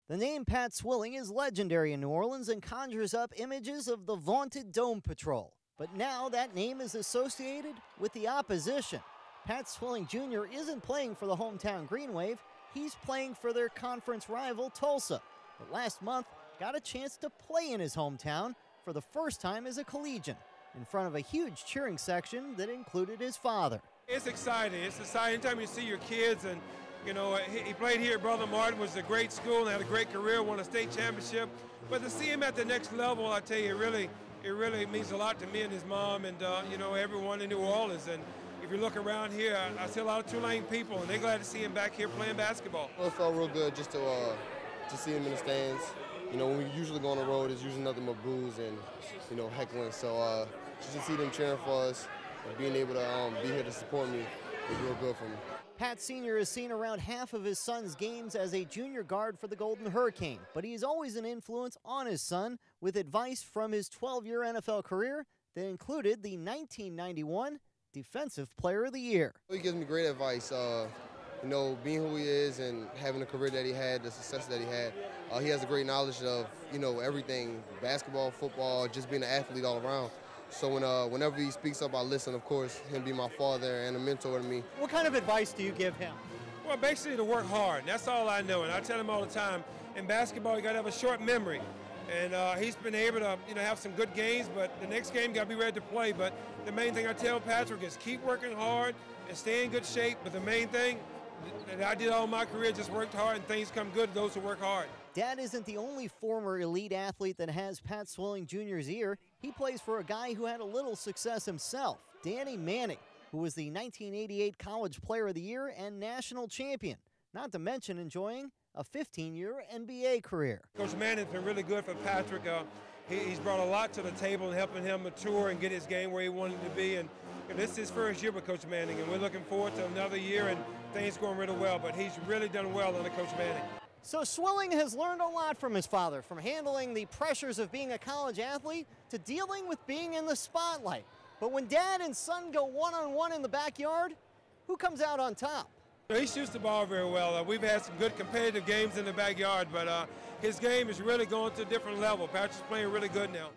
The name Pat Swilling is legendary in New Orleans and conjures up images of the vaunted Dome Patrol. But now that name is associated with the opposition. Pat Swilling Jr. isn't playing for the hometown Green Wave, he's playing for their conference rival Tulsa. But last month, got a chance to play in his hometown for the first time as a collegian, in front of a huge cheering section that included his father. It's exciting. It's exciting anytime you see your kids. And you know, he played here at Brother Martin, was a great school and had a great career, won a state championship. But to see him at the next level, I tell you, it really means a lot to me and his mom and, you know, everyone in New Orleans. And if you look around here, I see a lot of Tulane people, and they're glad to see him back here playing basketball. Well, it felt real good just to see him in the stands. You know, when we usually go on the road, it's usually nothing but boos and, you know, heckling. So just to see them cheering for us and being able to be here to support me is real good for me. Pat Sr. has seen around half of his son's games as a junior guard for the Golden Hurricane, but he is always an influence on his son with advice from his 12-year NFL career that included the 1991 Defensive Player of the Year. He gives me great advice. You know, being who he is and having the career that he had, the success that he had, he has a great knowledge of, you know, everything, basketball, football, just being an athlete all around. So whenever he speaks up, I listen, of course, him being my father and a mentor to me. What kind of advice do you give him? Well, basically to work hard. That's all I know, and I tell him all the time, in basketball, you got to have a short memory. And he's been able to, you know, have some good games, but the next game, you got to be ready to play. But the main thing I tell Patrick is keep working hard and stay in good shape. But the main thing that I did all my career, just worked hard, and things come good to those who work hard. Dad isn't the only former elite athlete that has Pat Swilling Jr.'s ear. He plays for a guy who had a little success himself, Danny Manning, who was the 1988 College Player of the Year and national champion, not to mention enjoying a 15-year NBA career. Coach Manning's been really good for Patrick. He's brought a lot to the table and helping him mature and get his game where he wanted to be. And this is his first year with Coach Manning, and we're looking forward to another year, and things going really well. But he's really done well under Coach Manning. So Swilling has learned a lot from his father, from handling the pressures of being a college athlete to dealing with being in the spotlight. But when dad and son go one-on-one in the backyard, who comes out on top? He shoots the ball very well. We've had some good competitive games in the backyard, but his game is really going to a different level. Patrick's playing really good now.